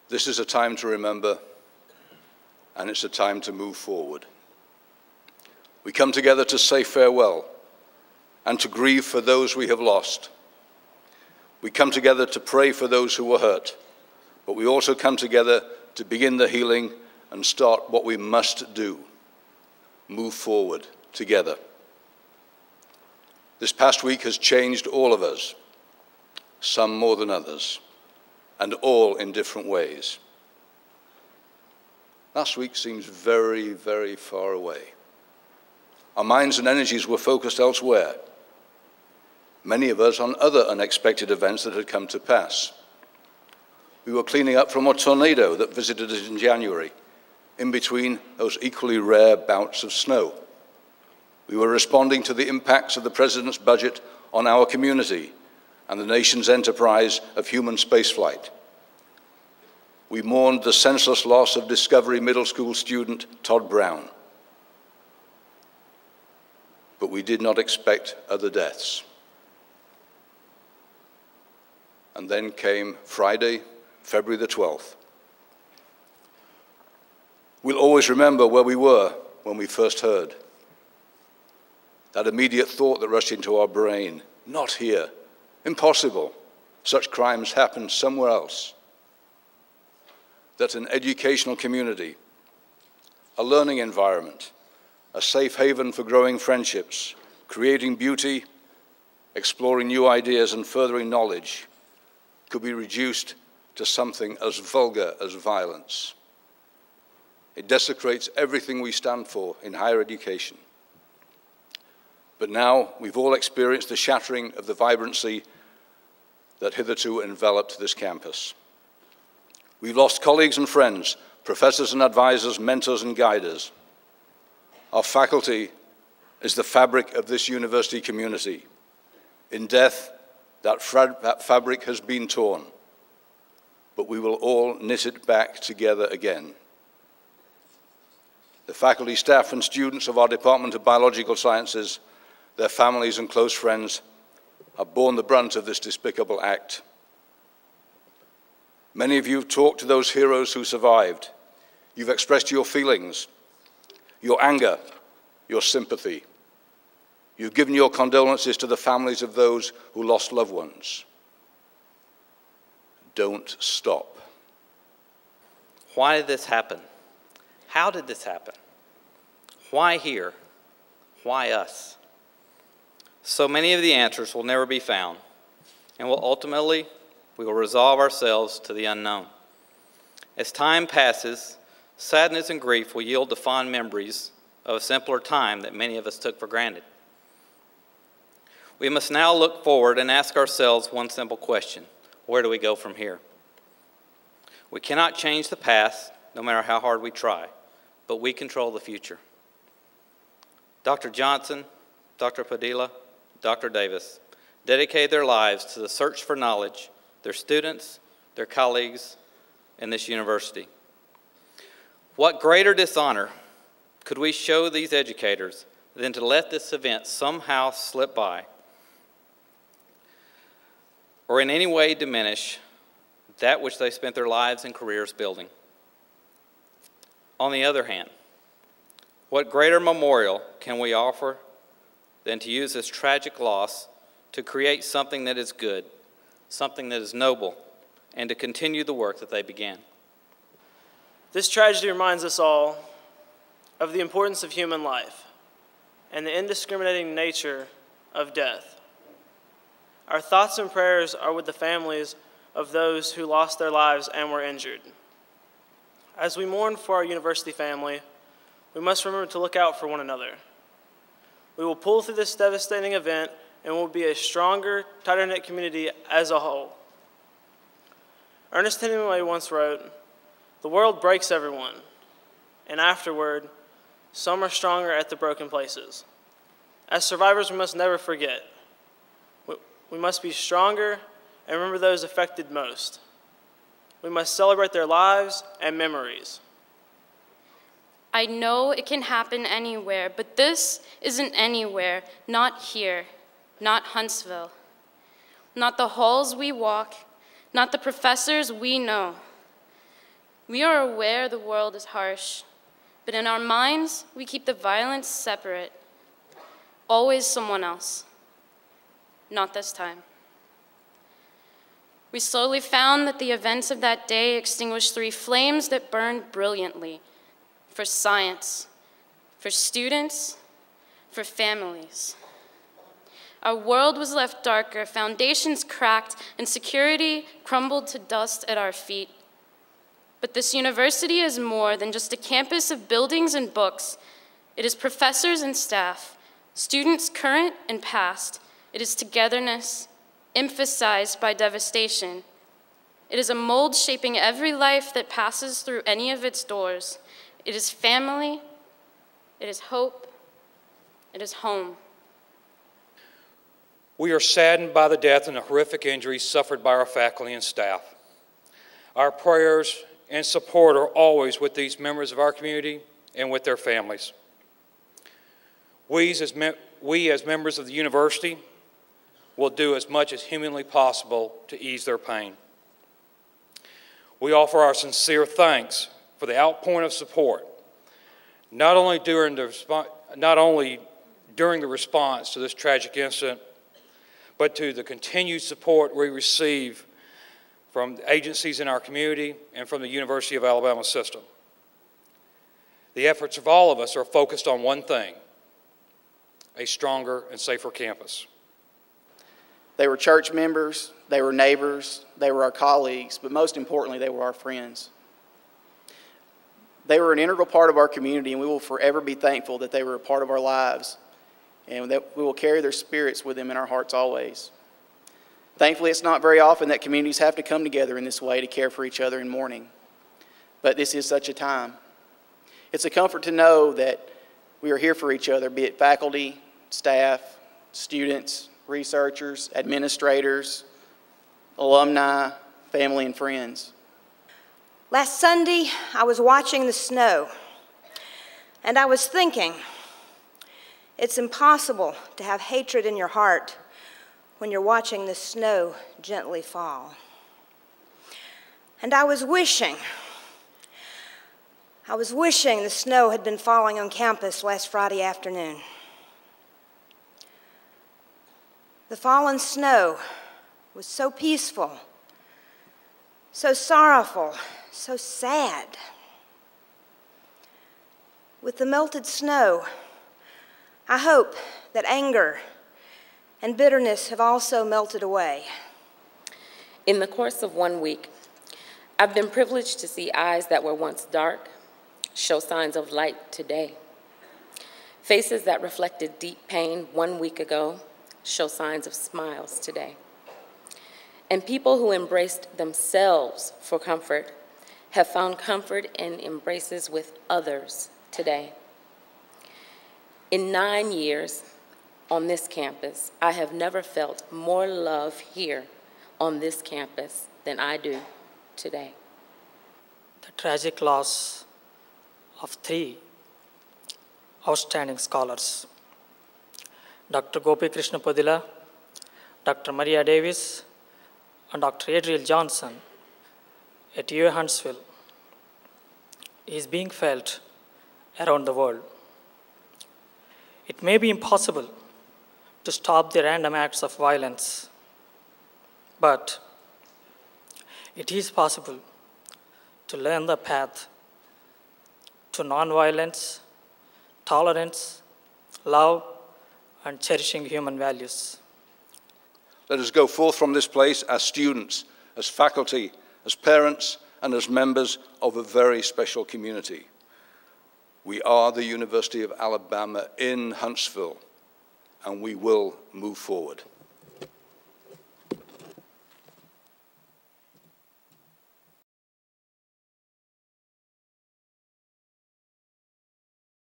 This is a time to remember, and it's a time to move forward. We come together to say farewell and to grieve for those we have lost. We come together to pray for those who were hurt, but we also come together to begin the healing and start what we must do: move forward together. This past week has changed all of us, some more than others, and all in different ways. Last week seems very, very far away. Our minds and energies were focused elsewhere, many of us on other unexpected events that had come to pass. We were cleaning up from a tornado that visited us in January, in between those equally rare bouts of snow. We were responding to the impacts of the President's budget on our community and the nation's enterprise of human spaceflight. We mourned the senseless loss of Discovery Middle School student Todd Brown. But we did not expect other deaths. And then came Friday, February the 12th. We'll always remember where we were when we first heard. That immediate thought that rushed into our brain: not here, impossible, such crimes happen somewhere else. That an educational community, a learning environment, a safe haven for growing friendships, creating beauty, exploring new ideas and furthering knowledge could be reduced to something as vulgar as violence. It desecrates everything we stand for in higher education. But now we've all experienced the shattering of the vibrancy that hitherto enveloped this campus. We've lost colleagues and friends, professors and advisors, mentors and guiders. Our faculty is the fabric of this university community. In death, that fabric has been torn, but we will all knit it back together again. The faculty, staff, and students of our Department of Biological Sciences, their families and close friends, have borne the brunt of this despicable act. Many of you have talked to those heroes who survived. You've expressed your feelings, your anger, your sympathy. You've given your condolences to the families of those who lost loved ones. Don't stop. Why did this happen? How did this happen? Why here? Why us? So many of the answers will never be found, and we will resolve ourselves to the unknown. As time passes, sadness and grief will yield to fond memories of a simpler time that many of us took for granted. We must now look forward and ask ourselves one simple question: where do we go from here? We cannot change the past, no matter how hard we try, but we control the future. Dr. Johnson, Dr. Padilla, Dr. Davis dedicated their lives to the search for knowledge, their students, their colleagues, and this university. What greater dishonor could we show these educators than to let this event somehow slip by or in any way diminish that which they spent their lives and careers building? On the other hand, what greater memorial can we offer than to use this tragic loss to create something that is good, something that is noble, and to continue the work that they began? This tragedy reminds us all of the importance of human life and the indiscriminating nature of death. Our thoughts and prayers are with the families of those who lost their lives and were injured. As we mourn for our university family, we must remember to look out for one another. We will pull through this devastating event and will be a stronger, tighter-knit community as a whole. Ernest Hemingway once wrote, "The world breaks everyone, and afterward, some are stronger at the broken places." As survivors, we must never forget. We must be stronger and remember those affected most. We must celebrate their lives and memories. I know it can happen anywhere, but this isn't anywhere, not here, not Huntsville. Not the halls we walk, not the professors we know. We are aware the world is harsh, but in our minds, we keep the violence separate. Always someone else. Not this time. We slowly found that the events of that day extinguished 3 flames that burned brilliantly for science, for students, for families. Our world was left darker, foundations cracked, and security crumbled to dust at our feet. But this university is more than just a campus of buildings and books. It is professors and staff, students current and past. It is togetherness, emphasized by devastation. It is a mold shaping every life that passes through any of its doors. It is family, it is hope, it is home. We are saddened by the death and the horrific injuries suffered by our faculty and staff. Our prayers and support are always with these members of our community and with their families. We as members of the university will do as much as humanly possible to ease their pain. We offer our sincere thanks for the outpouring of support, not only during the response to this tragic incident, but to the continued support we receive from agencies in our community and from the University of Alabama system. The efforts of all of us are focused on one thing: a stronger and safer campus. They were church members, they were neighbors, they were our colleagues, but most importantly, they were our friends. They were an integral part of our community, and we will forever be thankful that they were a part of our lives, and that we will carry their spirits with them in our hearts always. Thankfully, it's not very often that communities have to come together in this way to care for each other in mourning, but this is such a time. It's a comfort to know that we are here for each other, be it faculty, staff, students, researchers, administrators, alumni, family, and friends. Last Sunday, I was watching the snow, and I was thinking, it's impossible to have hatred in your heart when you're watching the snow gently fall. And I was wishing the snow had been falling on campus last Friday afternoon. The fallen snow was so peaceful, so sorrowful, so sad. With the melted snow, I hope that anger and bitterness have also melted away. In the course of 1 week, I've been privileged to see eyes that were once dark show signs of light today. Faces that reflected deep pain 1 week ago show signs of smiles today. And people who embraced themselves for comfort have found comfort in embraces with others today. In 9 years on this campus, I have never felt more love here on this campus than I do today. The tragic loss of 3 outstanding scholars, Dr. Gopi Krishna Padilla, Dr. Maria Davis, and Dr. Adriel Johnson at UAH Huntsville, is being felt around the world. It may be impossible to stop the random acts of violence, but it is possible to learn the path to nonviolence, tolerance, love, and cherishing human values. Let us go forth from this place as students, as faculty, as parents, and as members of a very special community. We are the University of Alabama in Huntsville, and we will move forward.